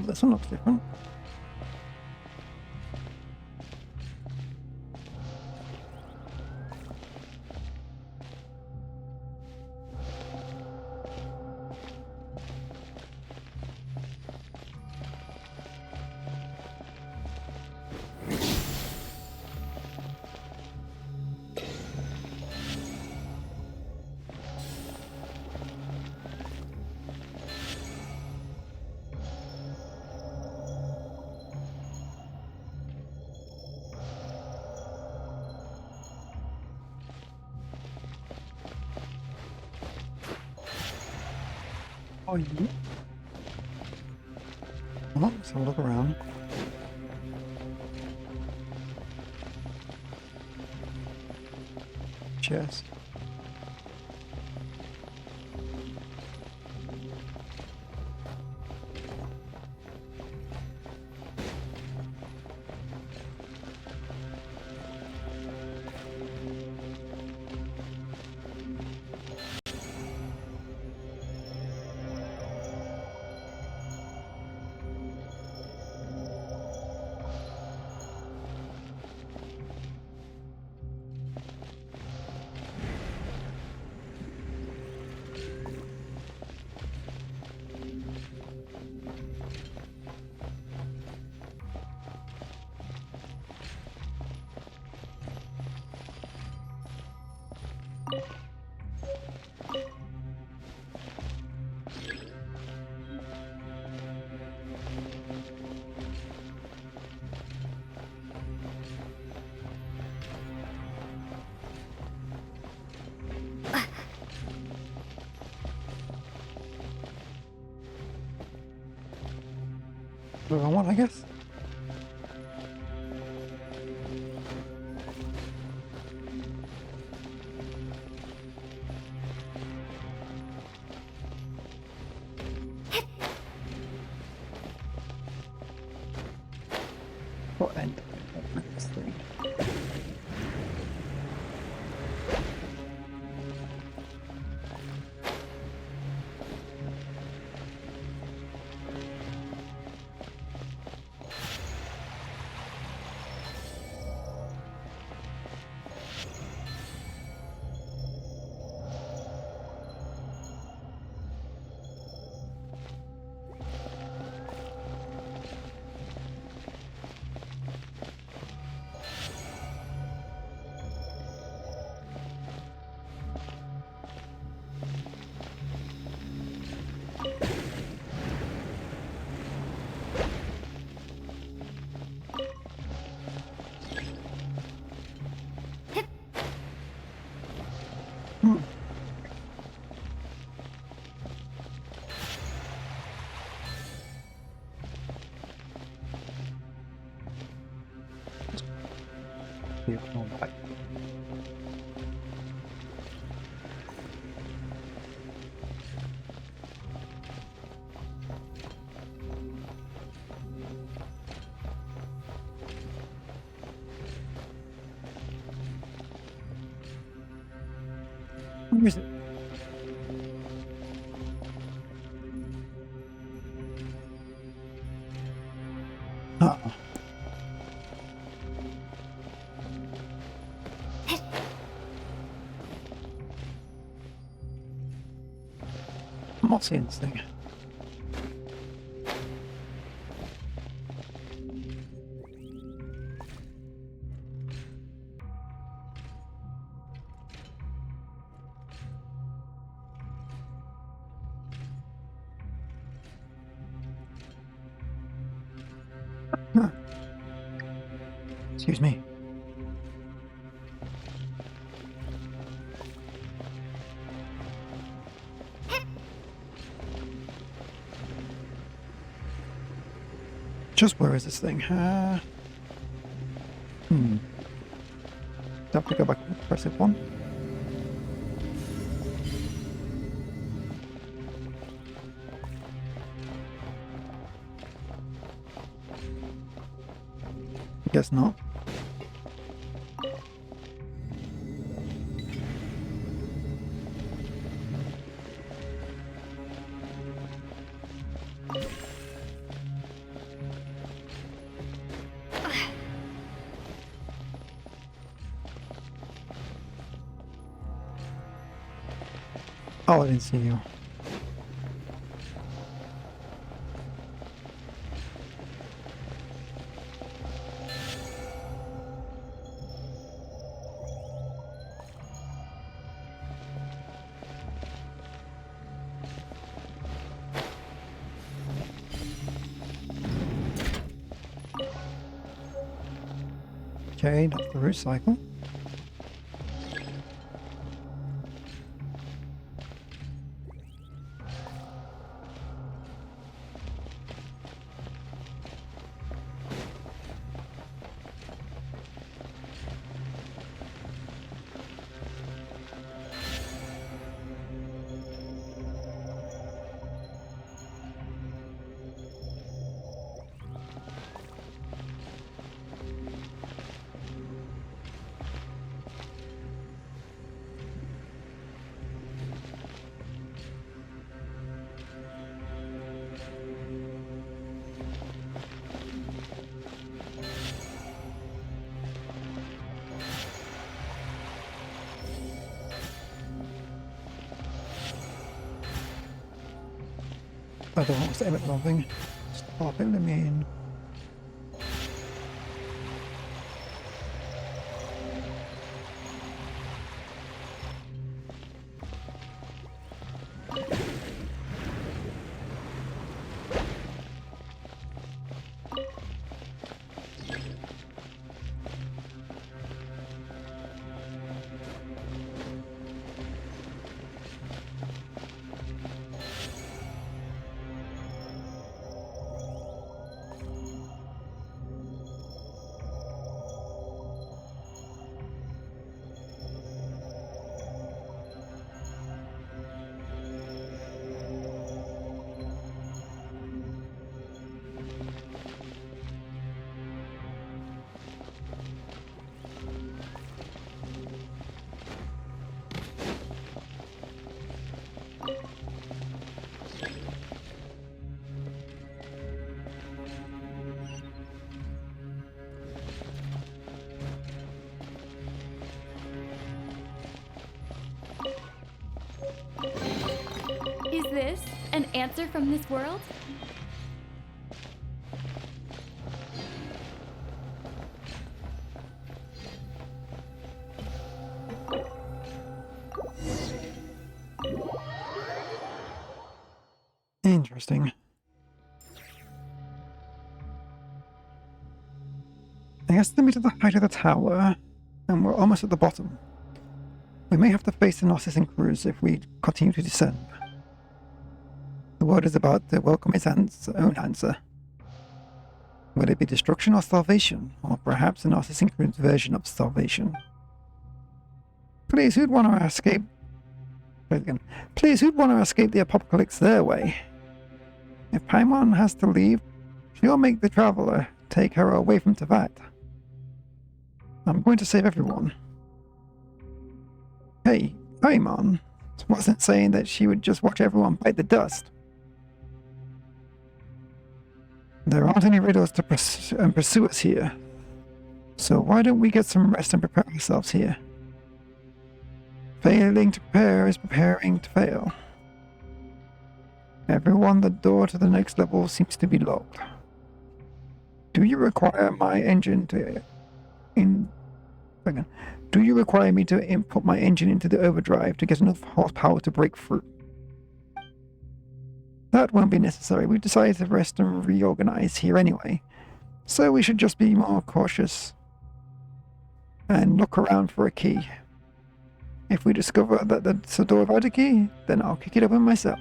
this one looks different. Oh, yeah. Well, let's have a look around. Chest. The wrong one, I guess. What end? This thing. Here, no, back. Where is it? Ah. I'm not seeing this thing. Huh. Excuse me. Just where is this thing? Do I have to go back and press F1? I guess not. Oh, I didn't see you. Okay, that's the root cycle. I don't want to say it loving. Stop it, I mean. Is this an answer from this world? Interesting. I guess to meet at the height of the tower, and we're almost at the bottom. We may have to face the Narcissan crews if we continue to descend. The world is about to welcome its own answer. Will it be destruction or starvation, or perhaps a Narcissan crew's version of starvation? Please, who'd want to escape? Please, who'd want to escape the apocalypse their way? If Paimon has to leave, she'll make the traveler take her away from Teyvat. I'm going to save everyone. Hey, Paimon wasn't saying that she would just watch everyone bite the dust. There aren't any riddles to pursue us here. So why don't we get some rest and prepare ourselves here? Failing to prepare is preparing to fail. Everyone, the door to the next level seems to be locked. Do you require my engine to Do you require me to input my engine into the overdrive to get enough horsepower to break through? That won't be necessary. We've decided to rest and reorganize here anyway. So we should just be more cautious and look around for a key. If we discover that that's a door without a key, then I'll kick it open myself.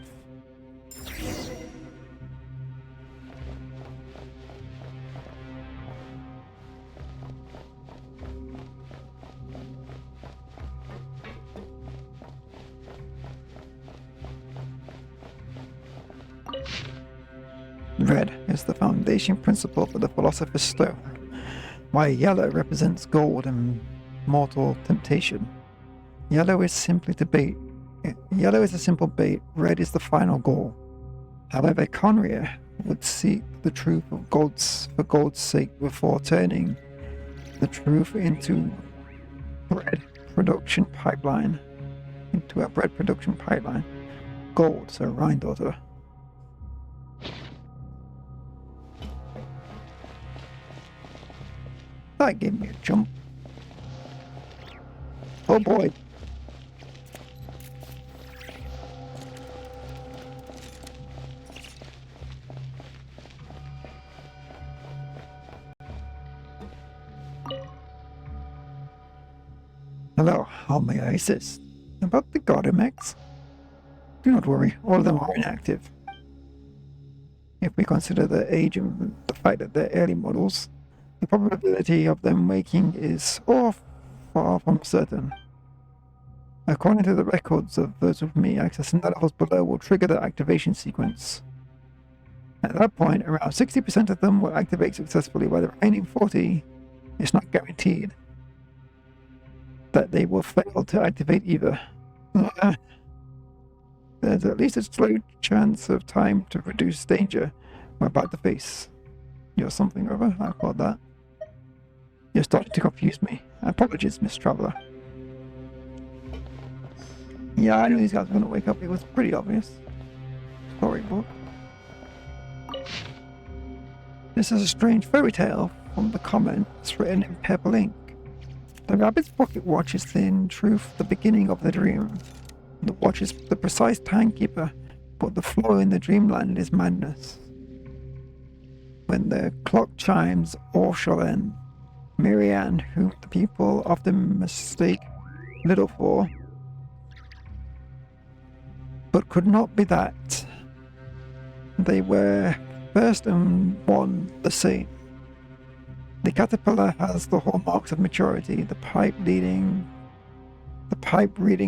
Red is the foundation principle for the Philosopher's Stone, while yellow represents gold and mortal temptation. Yellow is Yellow is a simple bait, red is the final goal. However, Conria would seek the truth of for gold's sake before turning the truth into a bread production pipeline. gold, so Rhine daughter. That gave me a jump. Oh boy. Hello, how may I assist? About the Gardamex? Do not worry, all of them are inactive. If we consider the age and the fact that they're early models, the probability of them waking is far from certain. According to the records of those with me, accessing the levels below will trigger the activation sequence. At that point, around 60% of them will activate successfully, while the remaining 40 is not guaranteed that they will fail to activate either. There's at least a slow chance of time to reduce danger we're about to face. You're something or other, I call that. You're starting to confuse me. Apologies, Miss Traveller. Yeah, I knew these guys were going to wake up. It was pretty obvious. Storybook. This is a strange fairy tale from the comments written in purple ink. The rabbit's pocket watch is in truth the beginning of the dream. The watch is the precise timekeeper, but the flow in the dreamland is madness. When the clock chimes, all shall end. Marianne, whom the people often mistake little for, but could not be that. They were first and one the same. The caterpillar has the hallmarks of maturity, the pipe reading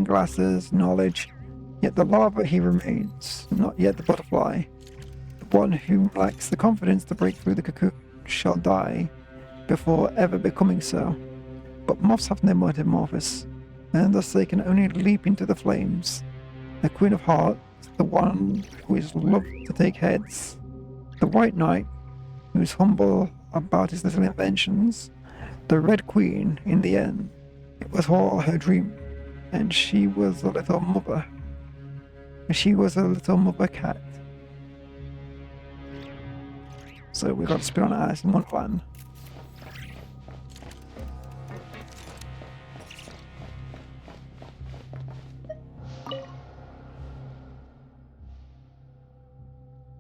glasses, knowledge, yet the larva he remains, not yet the butterfly. The one who lacks the confidence to break through the cocoon shall die before ever becoming so. But moths have no metamorphosis, and thus they can only leap into the flames. The Queen of Hearts, the one who is loved to take heads. The White Knight, who is humble about his little inventions. The Red Queen, in the end, it was all her dream, and she was a little mother. She was a little mother cat. So we got to spit on Alice in Wonderland.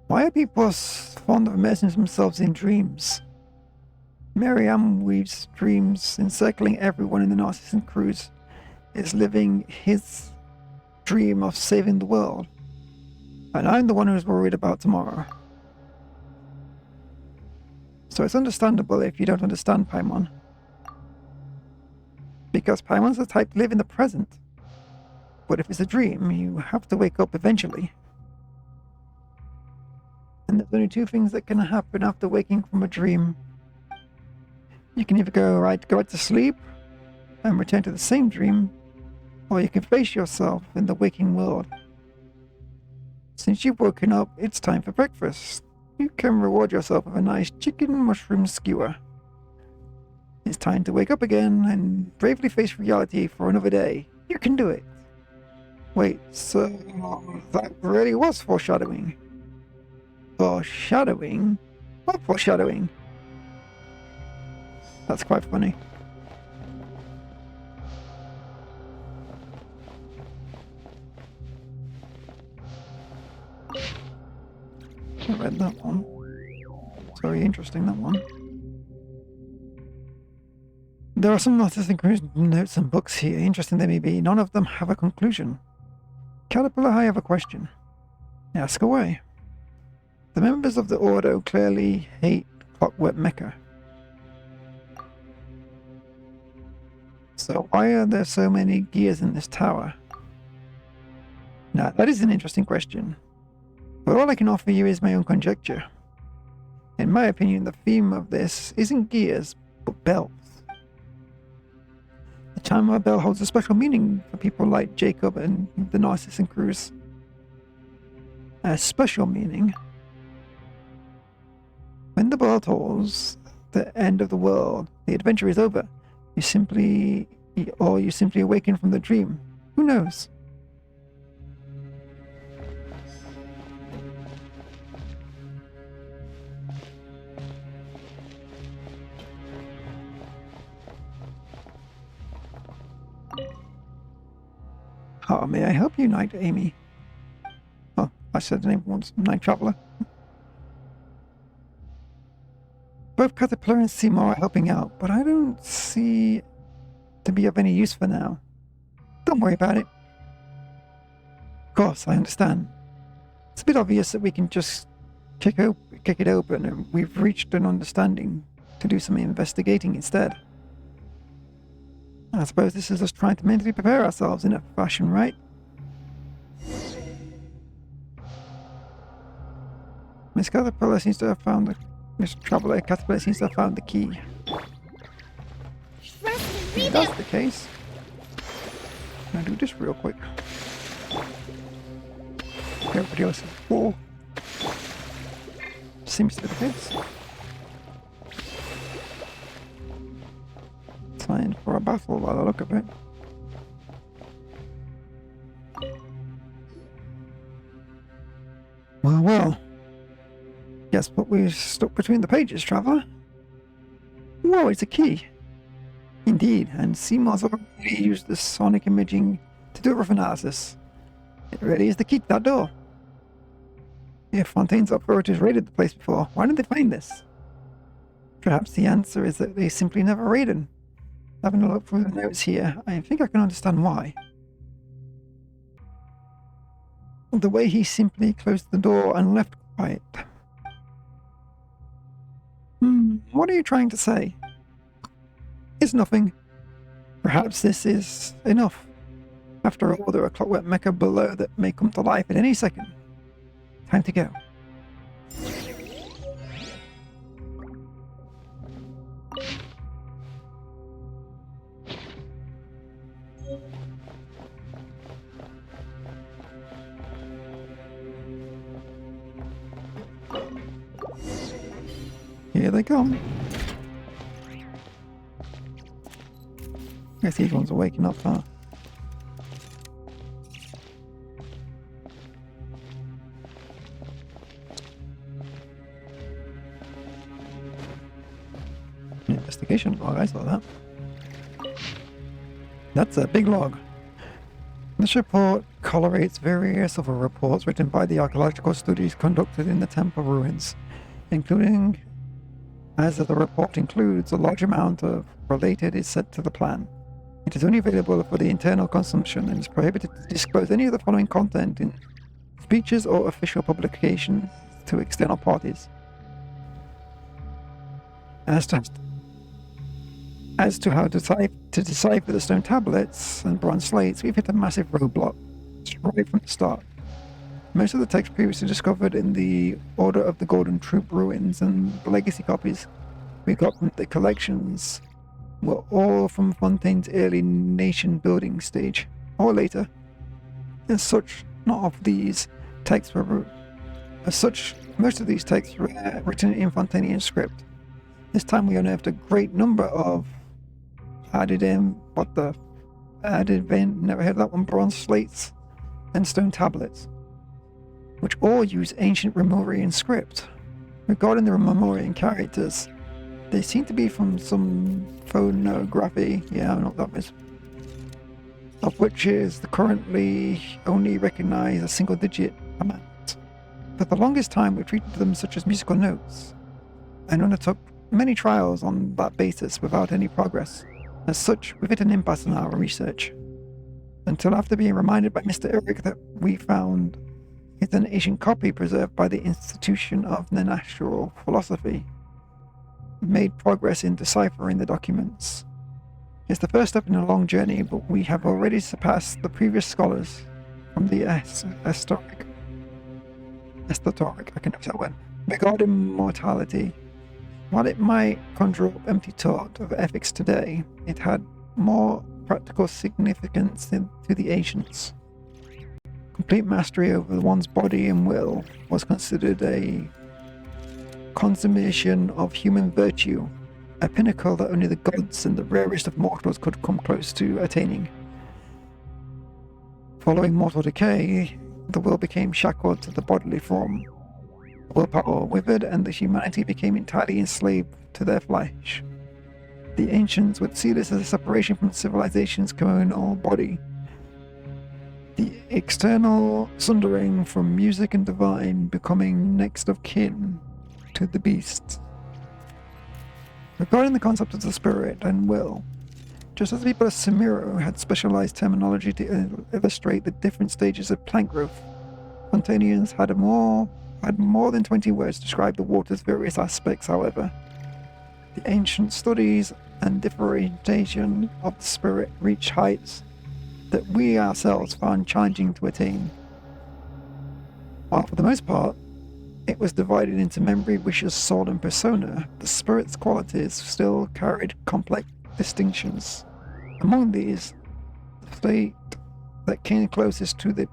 Why are people fond of immersing themselves in dreams? Miriam weaves dreams, encircling everyone in the Narcissan cruise, is living his dream of saving the world. And I'm the one who's worried about tomorrow. So it's understandable if you don't understand Paimon. Because Paimon's the type to live in the present. But if it's a dream, you have to wake up eventually. And there's only two things that can happen after waking from a dream. You can either go right to sleep and return to the same dream, or you can face yourself in the waking world. Since you've woken up, it's time for breakfast. You can reward yourself with a nice chicken mushroom skewer. It's time to wake up again and bravely face reality for another day. You can do it. Wait, so that really was foreshadowing? Foreshadowing? What foreshadowing? That's quite funny. I read that one. It's very interesting, that one. There are some Narcissan cruise notes and books here, interesting they may be. None of them have a conclusion. Caterpillar, I have a question. Ask away. The members of the Ordo clearly hate Clockwork Mecha. So why are there so many gears in this tower? Now, that is an interesting question. But all I can offer you is my own conjecture. In my opinion, the theme of this isn't gears, but bells. The chime of a bell holds a special meaning for people like Jacob and the Narcissan crews. A special meaning. When the bell tolls the end of the world, the adventure is over. You simply awaken from the dream. Who knows? How may I help you, Night Amy? Oh, I said the name once. Night Traveler. Both Caterpillar and Seymour are helping out, but I don't see to be of any use for now. Don't worry about it. Of course, I understand. It's a bit obvious that we can just kick it open and we've reached an understanding to do some investigating instead. I suppose this is us trying to mentally prepare ourselves in a fashion, right? Miss Caterpillar seems to have found the... Miss Traveler Caterpillar seems to have found the key. If that's the case, I'm gonna do this real quick. Everybody else is full. Seems to be the case. Time for a battle by the look of it. Well. Guess what we're stuck between the pages, Traveller? Whoa, it's a key. Indeed, and Seymour's already used the sonic imaging to do a rough analysis. It really is the key to that door. If Fontaine's authorities raided the place before, why didn't they find this? Perhaps the answer is that they simply never raided. Having a look through the notes here, I think I can understand why. The way he simply closed the door and left quiet. What are you trying to say? It's nothing. Perhaps this is enough. After all, there are clockwork mecha below that may come to life at any second. Time to go. Here they come. Guess these ones are waking up, huh? Investigation log, I saw that. That's a big log. This report corroborates various other reports written by the archaeological studies conducted in the temple ruins, including, as the report includes, a large amount of related is set to the plan. It is only available for the internal consumption and is prohibited to disclose any of the following content in speeches or official publications to external parties. As to how to decipher the stone tablets and bronze slates, we've hit a massive roadblock right from the start. Most of the text previously discovered in the Order of the Golden Troop ruins and the legacy copies we got from the collections were all from Fontaine's early nation building stage, or later. As such, most of these texts were written in Fontainian script. This time we unearthed a great number of never heard of that one, bronze slates and stone tablets, which all use ancient Remorian script. Regarding the Remorian characters, they seem to be from some phonography, I don't know what that is, of which is currently only recognize a single digit amount. For the longest time we treated them such as musical notes, and undertook many trials on that basis without any progress. As such, we've hit an impasse in our research, until after being reminded by Mr. Eric that we found is an ancient copy preserved by the Institution of Natural Philosophy. We made progress in deciphering the documents. It's the first step in a long journey, but we have already surpassed the previous scholars from the esoteric, I can never say that word, regarding mortality. While it might conjure up empty thought of ethics today, it had more practical significance to the ancients. Complete mastery over one's body and will was considered a consummation of human virtue, a pinnacle that only the gods and the rarest of mortals could come close to attaining. Following mortal decay, the will became shackled to the bodily form. Willpower withered, and the humanity became entirely enslaved to their flesh. The ancients would see this as a separation from civilization's communal body. external sundering from music and divine becoming next of kin to the beasts. Regarding the concept of the spirit and will, just as the people of Samiro had specialized terminology to illustrate the different stages of plant growth, Fontanians had more than 20 words to describe the water's various aspects. However, the ancient studies and differentiation of the spirit reached heights that we ourselves found challenging to attain. While for the most part, it was divided into memory, wishes, soul, and persona, the spirit's qualities still carried complex distinctions. Among these, the state that came closest to the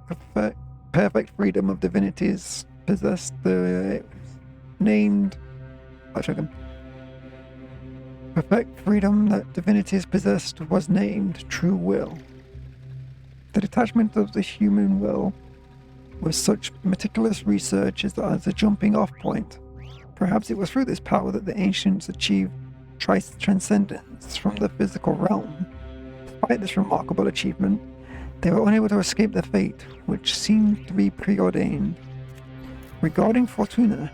perfect freedom of divinities possessed the named perfect freedom that divinities possessed was named true will. The detachment of the human will was such meticulous research as a jumping off point. Perhaps it was through this power that the ancients achieved transcendence from the physical realm. Despite this remarkable achievement, they were unable to escape their fate, which seemed to be preordained. Regarding Fortuna,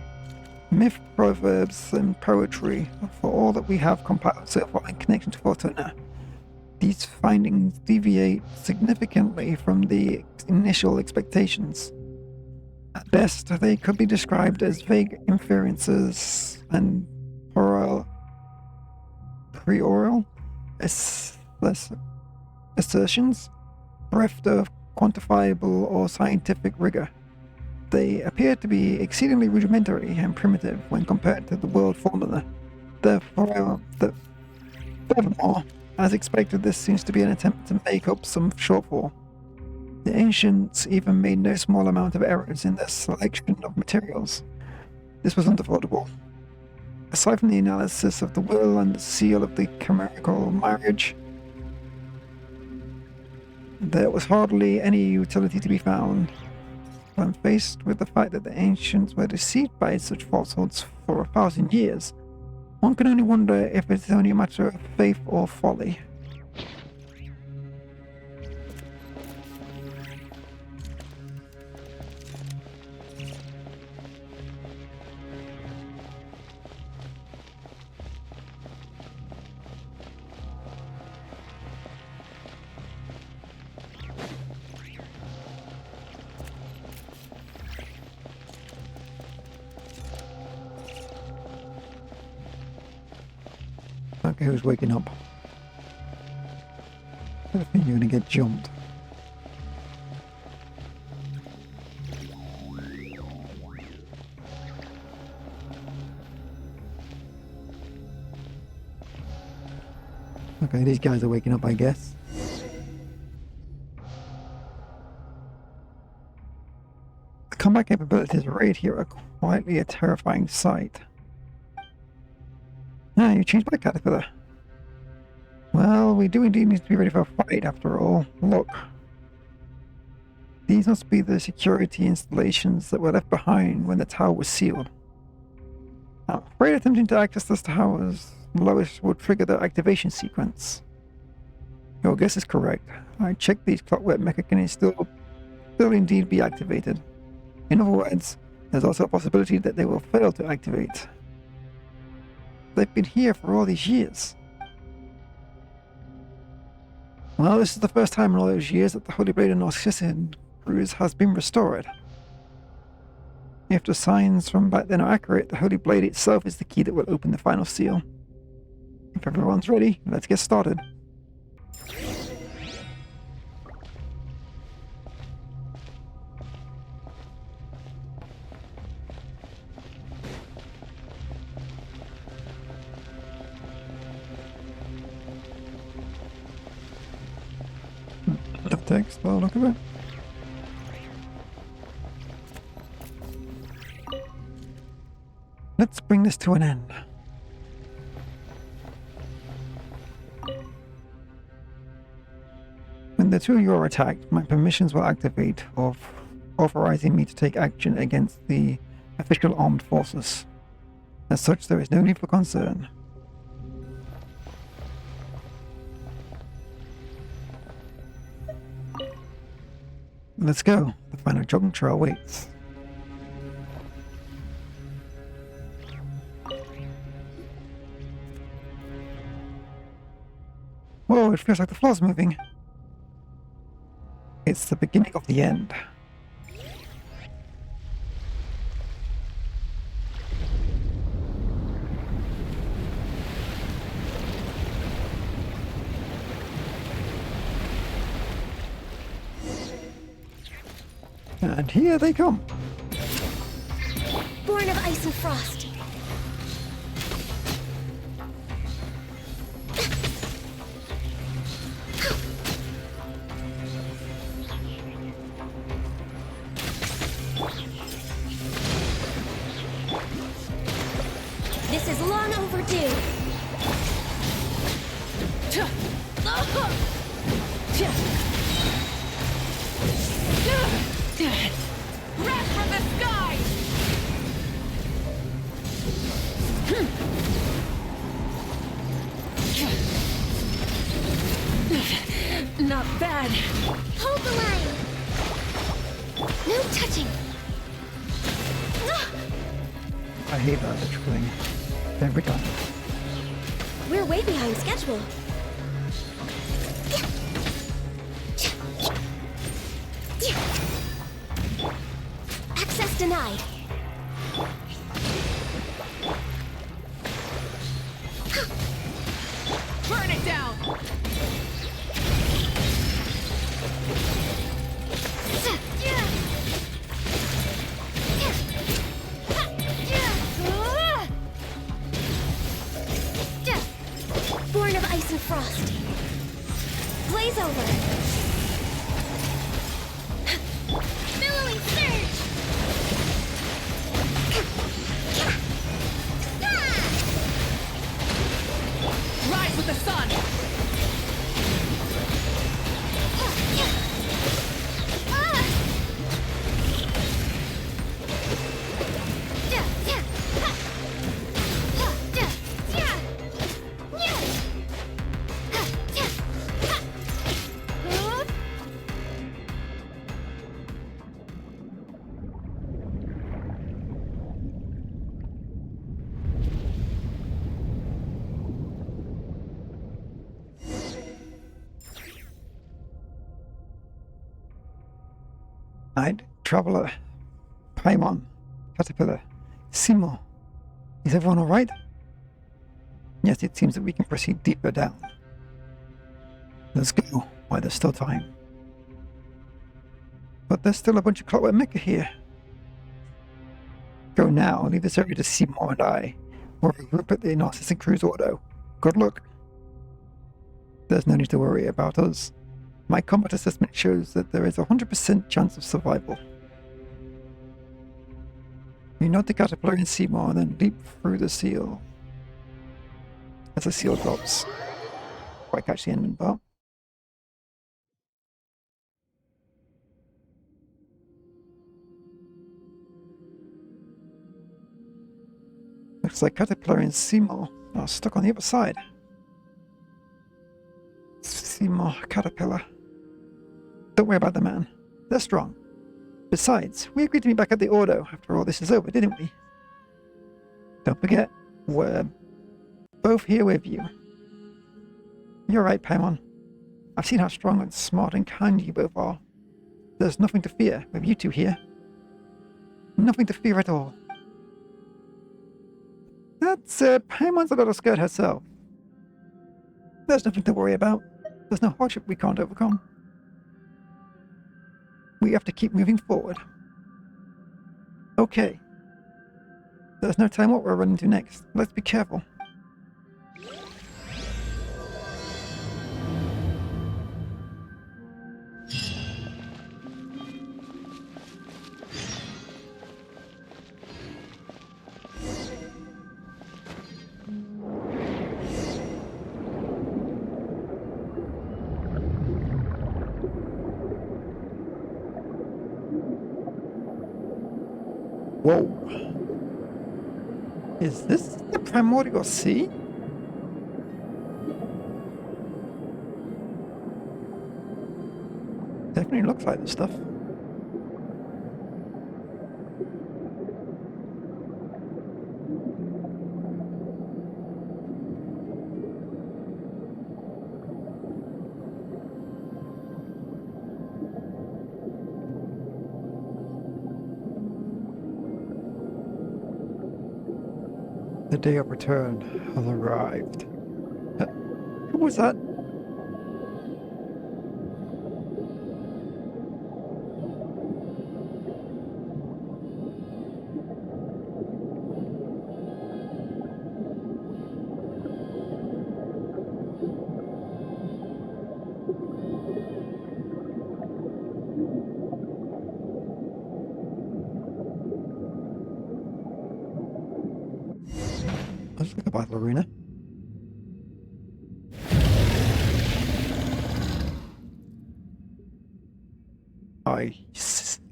myth, proverbs, and poetry, for all that we have compiled so far in connection to Fortuna, these findings deviate significantly from the initial expectations. At best, they could be described as vague inferences and prioral assertions, bereft of quantifiable or scientific rigor. They appear to be exceedingly rudimentary and primitive when compared to the world formula. Furthermore, as expected, this seems to be an attempt to make up some shortfall. The ancients even made no small amount of errors in their selection of materials. This was unavoidable. Aside from the analysis of the will and the seal of the chimerical marriage, there was hardly any utility to be found. When faced with the fact that the ancients were deceived by such falsehoods for 1,000 years, one can only wonder if it's only a matter of faith or folly. Okay, who's waking up? I think you're gonna get jumped. Okay, these guys are waking up, I guess. The combat capabilities arrayed here are quietly a terrifying sight. Ah, you changed my caterpillar. Well, we do indeed need to be ready for a fight after all. Look. These must be the security installations that were left behind when the tower was sealed. I'm afraid attempting to access this tower's lowest will trigger the activation sequence. Your guess is correct. I checked these clockwork mecha can still indeed be activated. In other words, there's also a possibility that they will fail to activate. They've been here for all these years. Well, this is the first time in all those years that the Holy Blade of Narcissus cruise has been restored. If the signs from back then are accurate, the Holy Blade itself is the key that will open the final seal. If everyone's ready, let's get started. Enough text, by the look of it. Let's bring this to an end. When the two of you are attacked, my permissions will activate, authorizing me to take action against the official armed forces. As such, there is no need for concern. Let's go. The final jogging trail waits. Whoa, it feels like the floor's moving. It's the beginning of the end. And here they come. Born of ice and frost. This is long overdue. Wrath from the sky! Not bad. Hold the line. No touching. I hate that literally. Every time. We're way behind schedule. Access denied. Burn it down! Born of ice and frost. Blaze over. Billowing surge. Rise with the sun! Night Traveler, Paimon, Caterpillar, Simo. Is everyone alright? Yes, it seems that we can proceed deeper down. Let's go, while there's still time. But there's still a bunch of clockwork mecha here. Go now, leave this area to Simo and I, or regroup at the Narcissus Cruise Auto. Good luck. There's no need to worry about us. My combat assessment shows that there is a 100% chance of survival. You nod the caterpillar in Seymour and then leap through the seal. As the seal drops. Quite catch the ending part. Looks like Caterpillar and Seymour are stuck on the other side. Seymour, Caterpillar. Don't worry about the man. They're strong. Besides, we agreed to meet back at the Ordo after all this is over, didn't we? Don't forget, we're both here with you. You're right, Paimon. I've seen how strong and smart and kind you both are. There's nothing to fear with you two here. Nothing to fear at all. That's, Paimon's a little scared herself. There's nothing to worry about. There's no hardship we can't overcome. We have to keep moving forward. Okay. There's no telling what we're running into next. Let's be careful. Whoa. Is this the primordial sea? Definitely looks like this stuff. The day of return has arrived. Who was that? Let's look at the battle arena.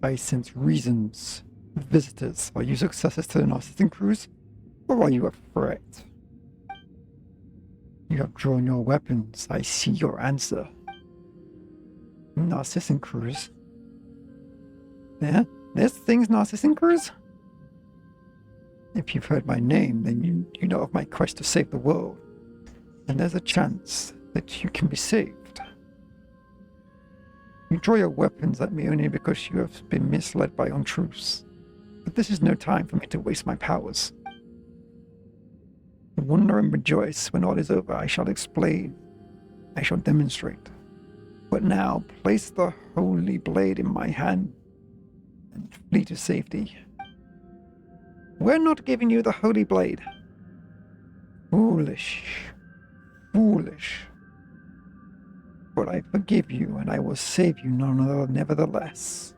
I sense reasons. Visitors, are you successors to the Narcissan cruise? Or are you a threat? You have drawn your weapons. I see your answer. Narcissan cruise? Yeah? There's things Narcissan cruise? If you've heard my name, then you know of my quest to save the world. And there's a chance that you can be saved. You draw your weapons at me only because you have been misled by untruths. But this is no time for me to waste my powers. Wonder and rejoice. When all is over, I shall explain. I shall demonstrate. But now, place the holy blade in my hand and flee to safety. We're not giving you the holy blade. Foolish. Foolish. But I forgive you, and I will save you nevertheless.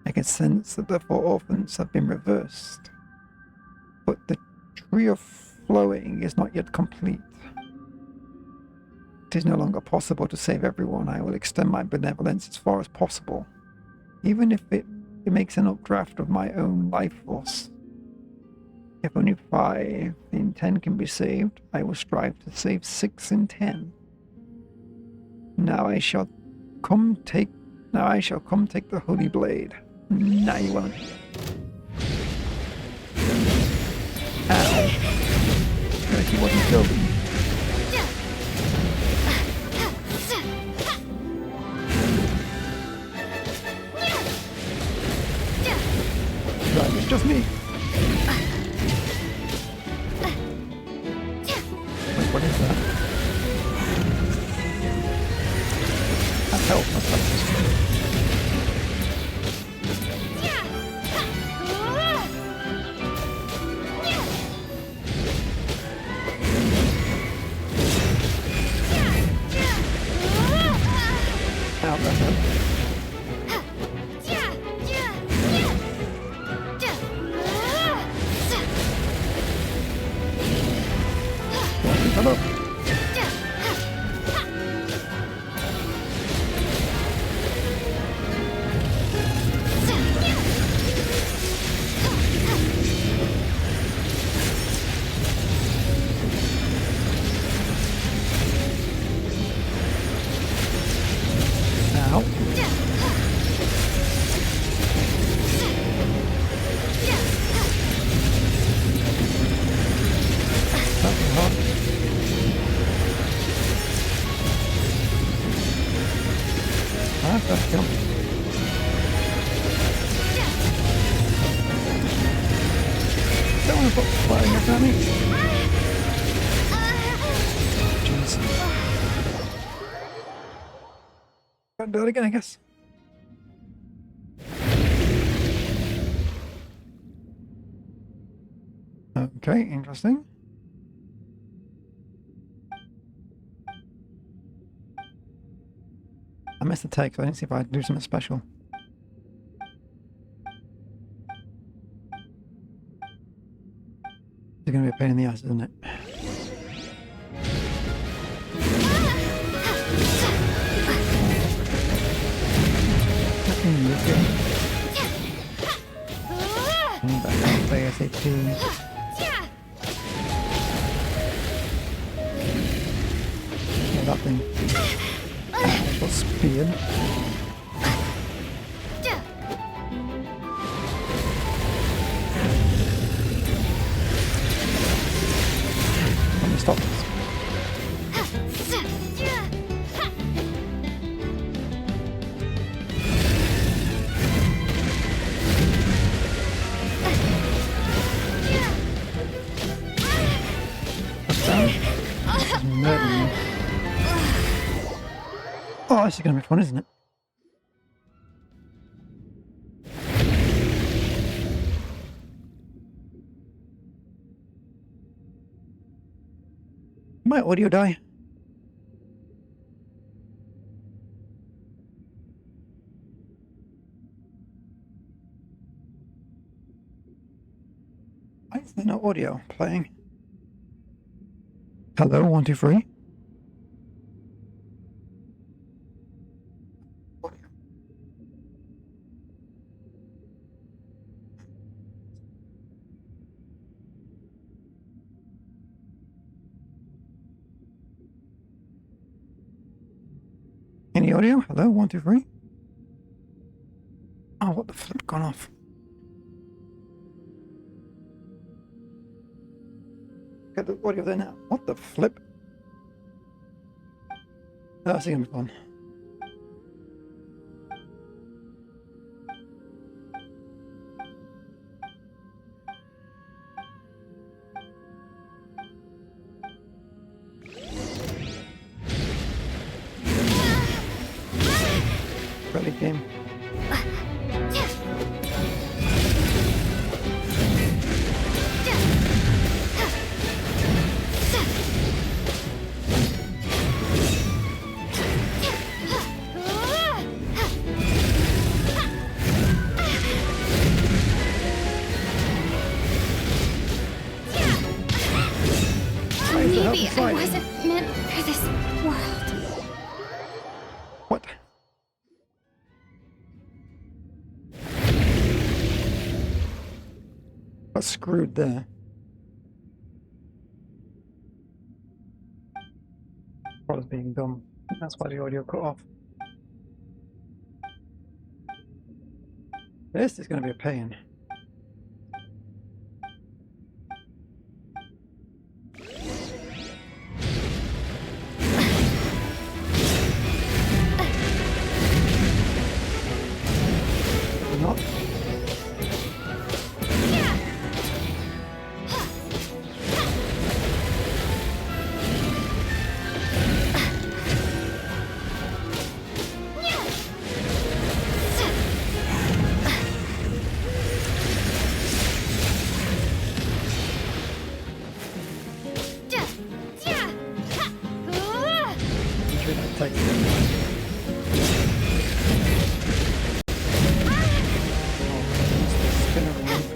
I can sense that the 4 orphans have been reversed. But the tree of flowing is not yet complete. It is no longer possible to save everyone. I will extend my benevolence as far as possible, even if it makes an updraft of my own life force. If only 5 in 10 can be saved, I will strive to save 6 in 10. Now I shall come take the holy blade. Now you won't. Ow. Like he wasn't killed. Right, it's just me. Wait, what is that? That's help. That's help. Ow, that hurt. Come up. Ow. That's hot. That's jump. Don't want to put flying up at me. Jeez. Can't do it again, I guess. Okay, interesting. I missed the take, so I didn't see if I could do something special. It's going to be a pain in the ass, isn't it? Okay. Back on play ASAP. Yeah, that thing. What's speed? Let me stop this. is murdering me. Oh, this is going to be fun, isn't it? My audio die? Why is there no audio playing? Hello, 1, 2, 3. Any audio? Hello, 1, 2, 3. Oh, what the flip gone off? Get the audio there now. What the flip? Oh, that's gonna be fun. Rally game. Maybe I wasn't meant for this world. What? Got screwed there. What is being done? That's why the audio cut off. This is going to be a pain. Not. Sure that takes spin around.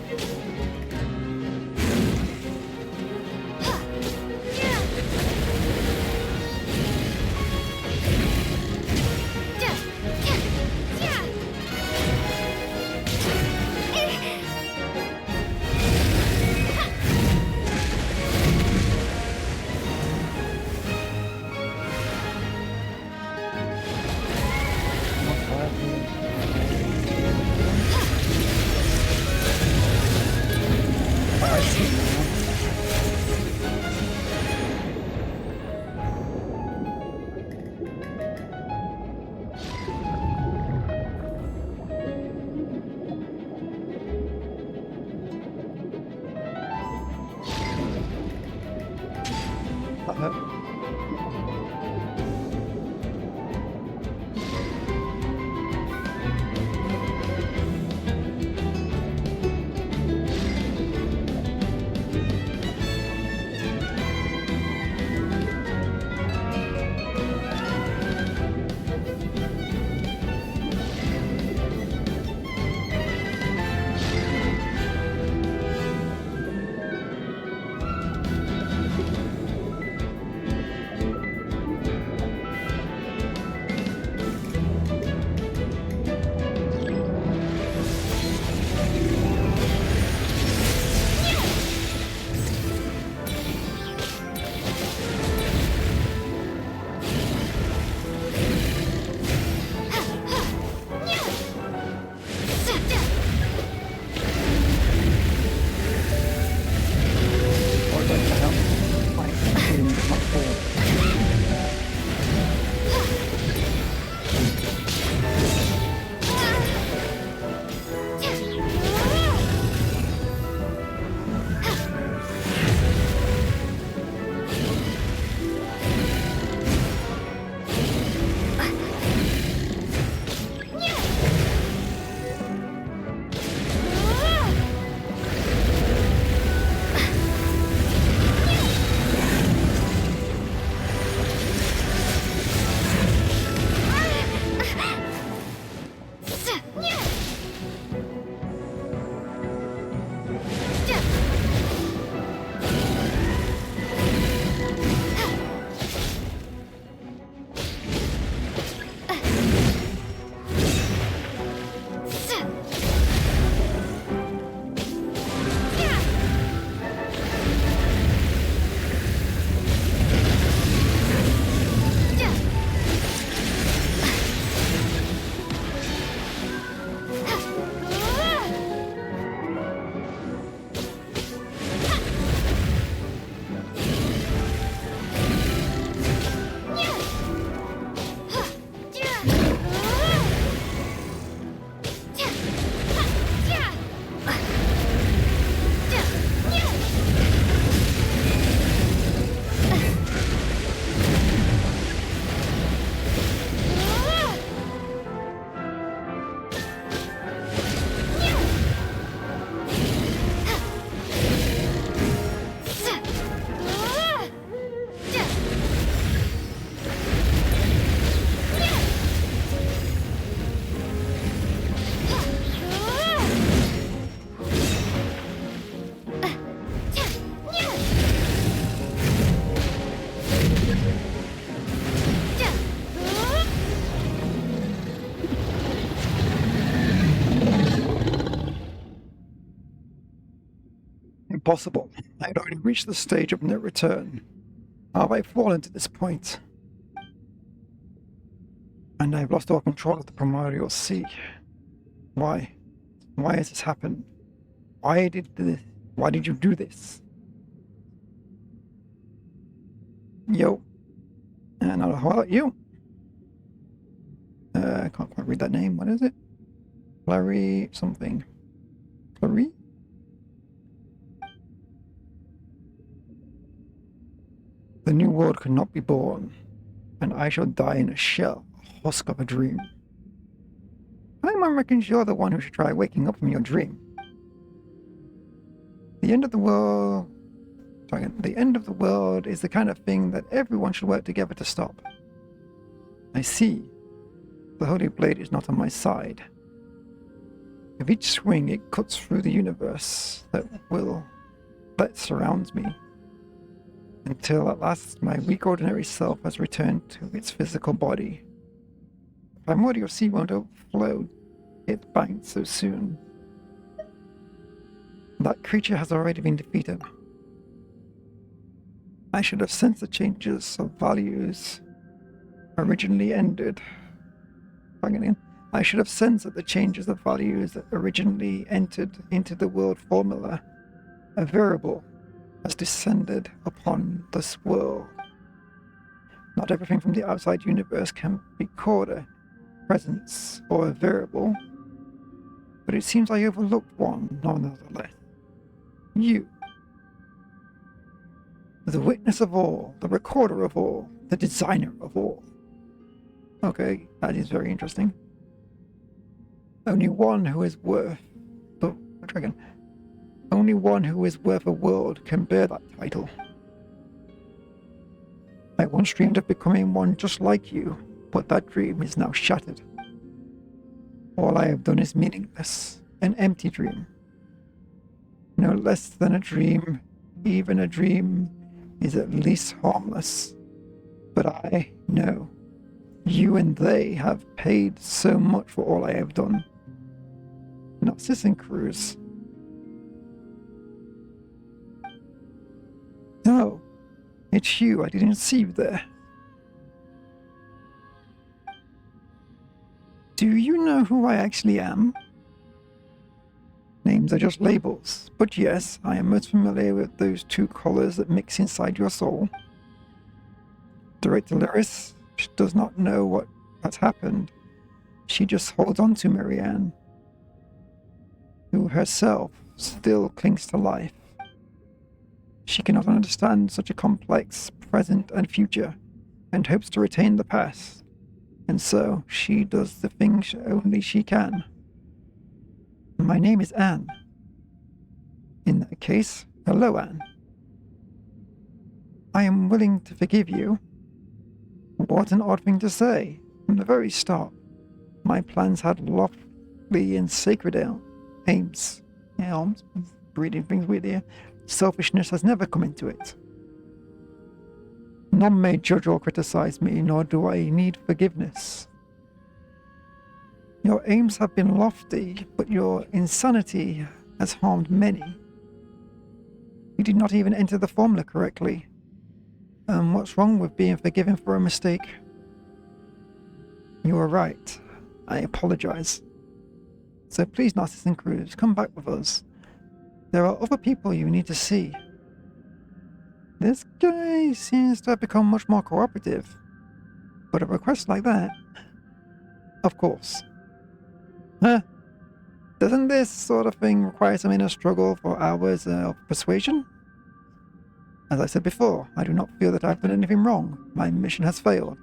Impossible. I had already reached the stage of no return. How have I fallen to this point? And I've lost all control of the primordial sea. Why? Why has this happened? Why did you do this? Yo. And how about you? I can't quite read that name. What is it? Clary something. Clary? The new world cannot be born, and I shall die in a shell, a husk of a dream. I reckon you're the one who should try waking up from your dream. The end of the world... The end of the world is the kind of thing that everyone should work together to stop. I see. The Holy Blade is not on my side. With each swing it cuts through the universe that surrounds me, until at last my weak ordinary self has returned to its physical body. Primordial sea won't overflow its banks so soon. That creature has already been defeated. I should have sensed the changes of values originally ended. I should have sensed that the changes of values that originally entered into the world formula, a variable, has descended upon this world. Not everything from the outside universe can be called a presence or a variable, but it seems I overlooked one nonetheless. You. The witness of all, the recorder of all, the designer of all. Okay, that is very interesting. Only one who is worth Only one who is worth a world can bear that title. I once dreamed of becoming one just like you, but that dream is now shattered. All I have done is meaningless, an empty dream. No less than a dream, even a dream is at least harmless. But I know you and they have paid so much for all I have done. Narcissus and Cruz. No, it's you. I didn't see you there. Do you know who I actually am? Names are just labels, but yes, I am most familiar with those two colors that mix inside your soul. Director Lyris does not know what has happened. She just holds on to Marianne, who herself still clings to life. She cannot understand such a complex present and future, and hopes to retain the past, and so she does the things only she can. My name is Anne. In that case, hello, Anne. I am willing to forgive you. What an odd thing to say. From the very start, my plans had lofty and sacred aims. Reading things weird here. Selfishness has never come into it. None may judge or criticize me, nor do I need forgiveness. Your aims have been lofty, but your insanity has harmed many. You did not even enter the formula correctly. What's wrong with being forgiven for a mistake? You are right. I apologize. So please, Narcissus and Cruz, come back with us. There are other people you need to see. This guy seems to have become much more cooperative. But a request like that? Of course. Huh? Doesn't this sort of thing require some inner struggle for hours of persuasion? As I said before, I do not feel that I've done anything wrong. My mission has failed.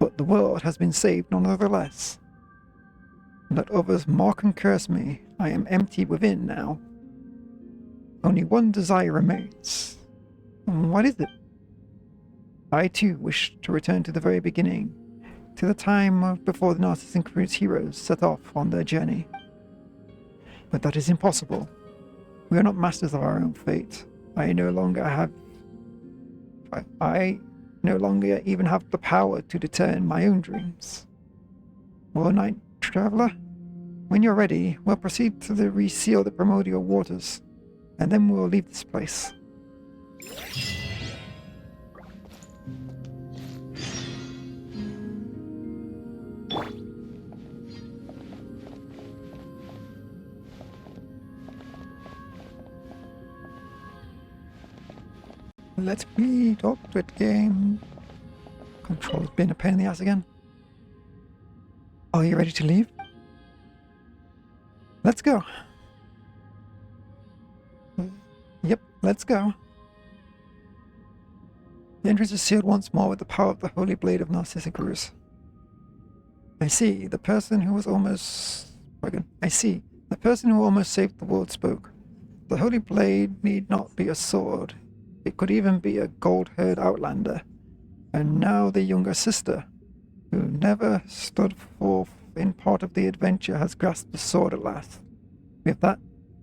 But the world has been saved nonetheless. Let others mock and curse me. I am empty within now. Only one desire remains. What is it? I too wish to return to the very beginning, to the time before the Narcissus and Cruz heroes set off on their journey. But that is impossible. We are not masters of our own fate. I no longer even have the power to determine my own dreams. Well, Night Traveler, when you're ready, we'll proceed to reseal the primordial waters. and then we'll leave this place. Let's be doctorate game. Control's been a pain in the ass again. Are you ready to leave? Let's go. Yep, let's go. The entrance is sealed once more with the power of the holy blade of Narcissus. I see, the person who almost saved the world spoke. The holy blade need not be a sword. It could even be a gold-haired outlander. And now the younger sister, who never stood forth in part of the adventure, has grasped the sword at last. With that,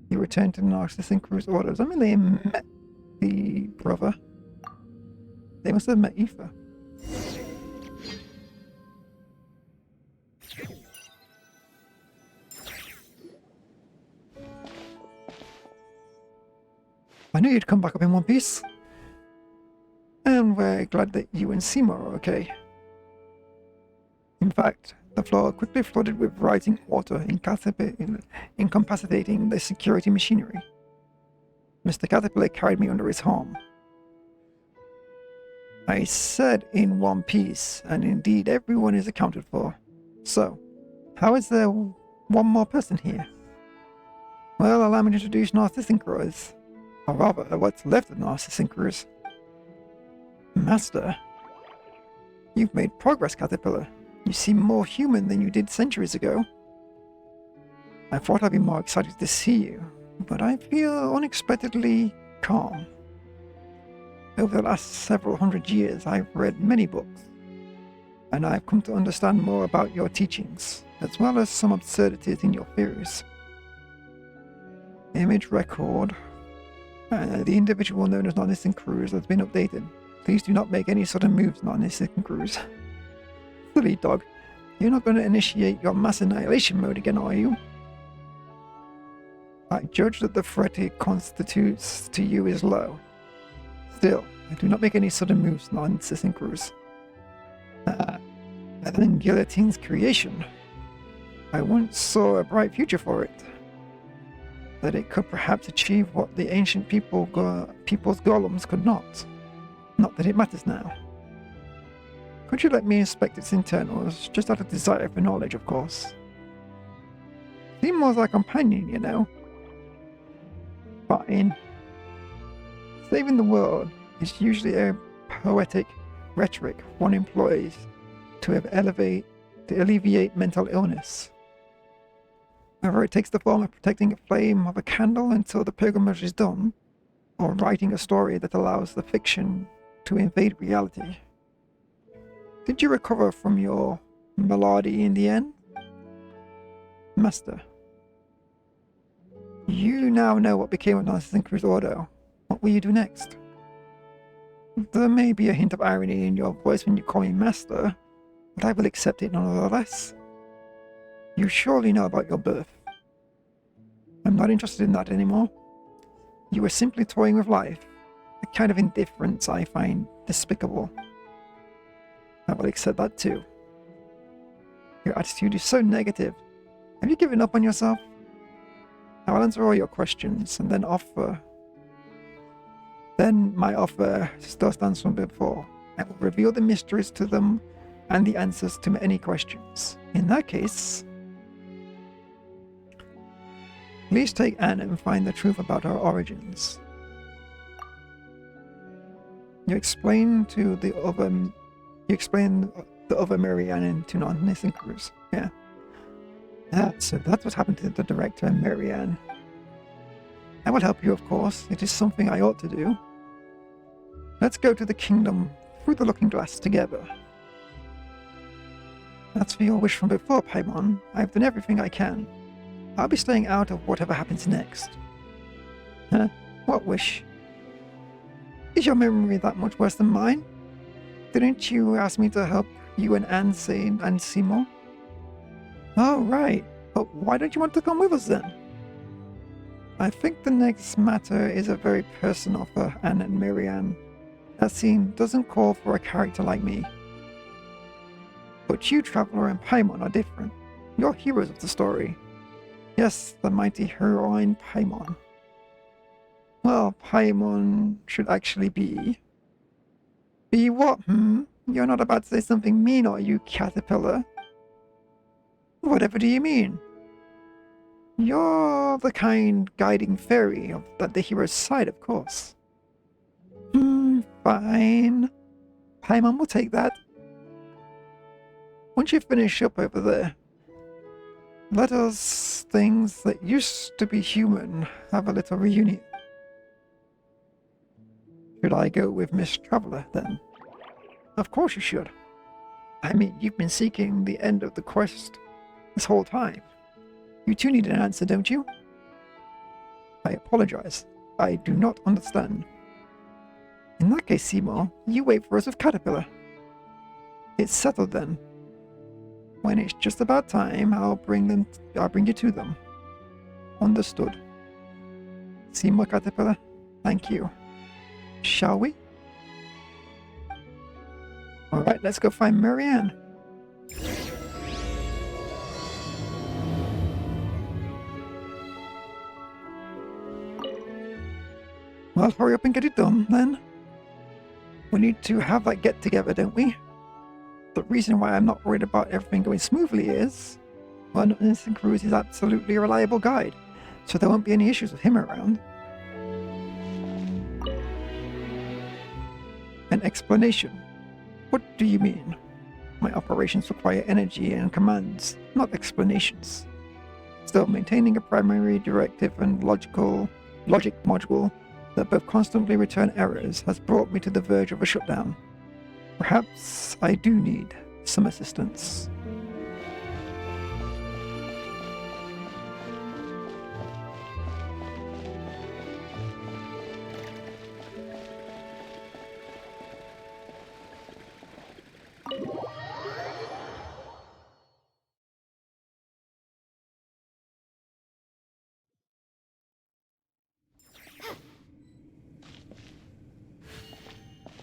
he returned to Narcissus orders. I mean, they met the brother. They must have met Aoife. I knew you'd come back up in one piece. And we're glad that you and Seymour are okay. In fact, the floor quickly flooded with rising water, incapacitating the security machinery. Mr. Caterpillar carried me under his arm. I said in one piece, and indeed everyone is accounted for. So, how is there one more person here? Well, allow me to introduce Narcissus, or rather, what's left of Narcissus. Master, you've made progress, Caterpillar. You seem more human than you did centuries ago. I thought I'd be more excited to see you, but I feel unexpectedly calm. Over the last several hundred years, I've read many books, and I've come to understand more about your teachings, as well as some absurdities in your theories. Image record. The individual known as Narcissus has been updated. Please do not make any sudden moves, Narcissus. Silly dog. You're not going to initiate your mass annihilation mode again, are you? I judge that the threat it constitutes to you is low. Still, do not make any sudden moves, Narcissus. And then Guillotine's creation. I once saw a bright future for it. That it could perhaps achieve what the ancient people's golems could not. Not that it matters now. Could you let me inspect its internals, just out of desire for knowledge, of course? Seymour's our companion, you know. Fine. Saving the world is usually a poetic rhetoric one employs to alleviate mental illness. Whether it takes the form of protecting the flame of a candle until the pilgrimage is done, or writing a story that allows the fiction to invade reality. Did you recover from your malady in the end? Master, you now know what became of Narcissus Ordo. What will you do next? There may be a hint of irony in your voice when you call me Master, but I will accept it nonetheless. You surely know about your birth. I'm not interested in that anymore. You were simply toying with life, a kind of indifference I find despicable. I will accept that too. Your attitude is so negative. Have you given up on yourself? I will answer all your questions and then my offer still stands from before. I will reveal the mysteries to them and the answers to any questions. In that case, please take Anne and find the truth about her origins. You explain the other Marianne to Narcissus. Yeah. So that's what happened to the director and Marianne. I will help you, of course. It is something I ought to do. Let's go to the kingdom through the looking glass together. That's for your wish from before, Paimon. I've done everything I can. I'll be staying out of whatever happens next. Huh? What wish? Is your memory that much worse than mine? Didn't you ask me to help you and Anne and Seymour? Oh, right. But why don't you want to come with us then? I think the next matter is a very personal for Anne and Marianne. That scene doesn't call for a character like me. But you, Traveler, and Paimon are different. You're heroes of the story. Yes, the mighty heroine Paimon. Well, Paimon should actually be... Be what, You're not about to say something mean, are you, Caterpillar? Whatever do you mean? You're the kind guiding fairy of the hero's side, of course. Fine. Paimon will take that. Once you finish up over there, let us, things that used to be human, have a little reunion. Should I go with Miss Traveler, then? Of course you should. I mean, you've been seeking the end of the quest this whole time. You too need an answer, don't you? I apologize. I do not understand. In that case, Seymour, you wait for us with Caterpillar. It's settled then. When it's just about time, I'll bring you to them. Understood. Seymour, Caterpillar, thank you. Shall we? Alright, let's go find Marianne. Well, hurry up and get it done, then. We need to have that get-together, don't we? The reason why I'm not worried about everything going smoothly is... well, Innocent Cruz is absolutely a reliable guide, so there won't be any issues with him around. An explanation. What do you mean? My operations require energy and commands, not explanations. Still, maintaining a primary directive and logic module that both constantly return errors has brought me to the verge of a shutdown. Perhaps I do need some assistance.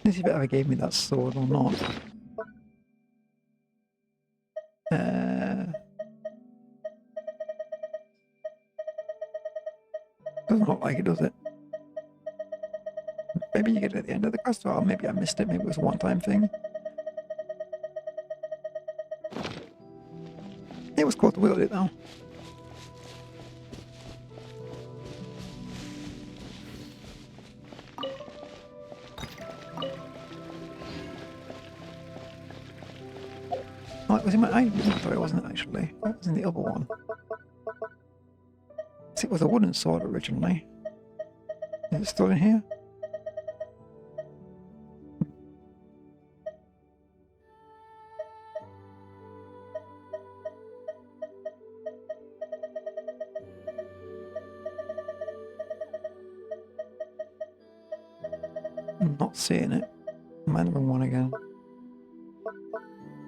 Let's see if it ever gave me that sword or not. Doesn't look like it, does it? Maybe you get it at the end of the quest, or maybe I missed it. Maybe it was a one-time thing. It was cool to wield it, though. Oh, it was in my inventory, wasn't it, actually? That was in the other one. See, it was a wooden sword originally. Is it still in here? I'm not seeing it. Am I in the wrong one again?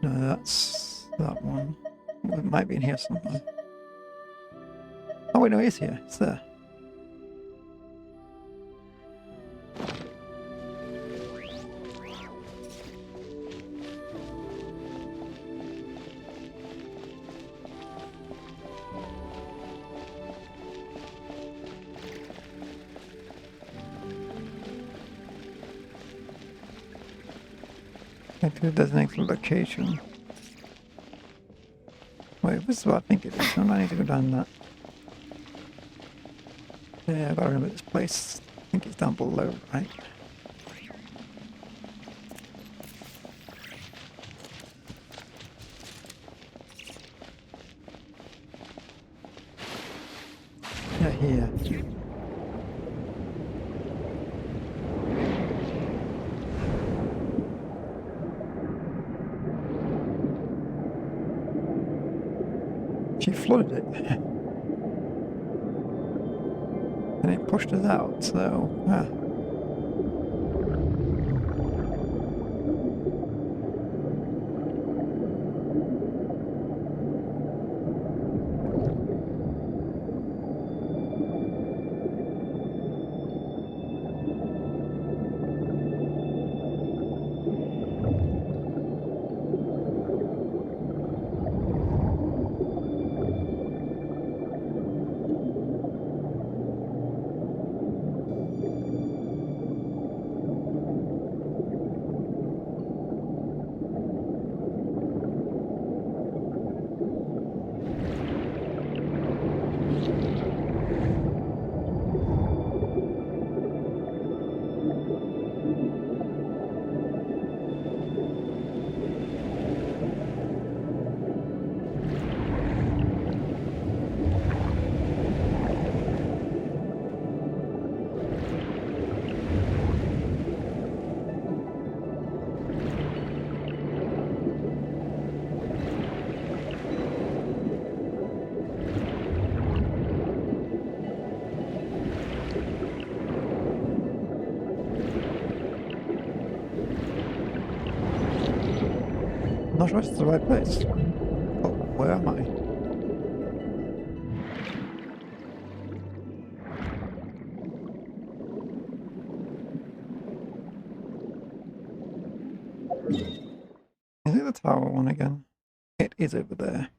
No, that's that one. It might be in here somewhere. Oh wait, no, it is here. It's there. I think it does an excellent location. Wait, this is what I think it is. Don't I need to go down that? Yeah, I gotta remember this place. I think it's down below, right? Yeah, here. She flooded it. And it pushed us out, so... not sure it's the right place. But where am I? Is it the tower one again? It is over there.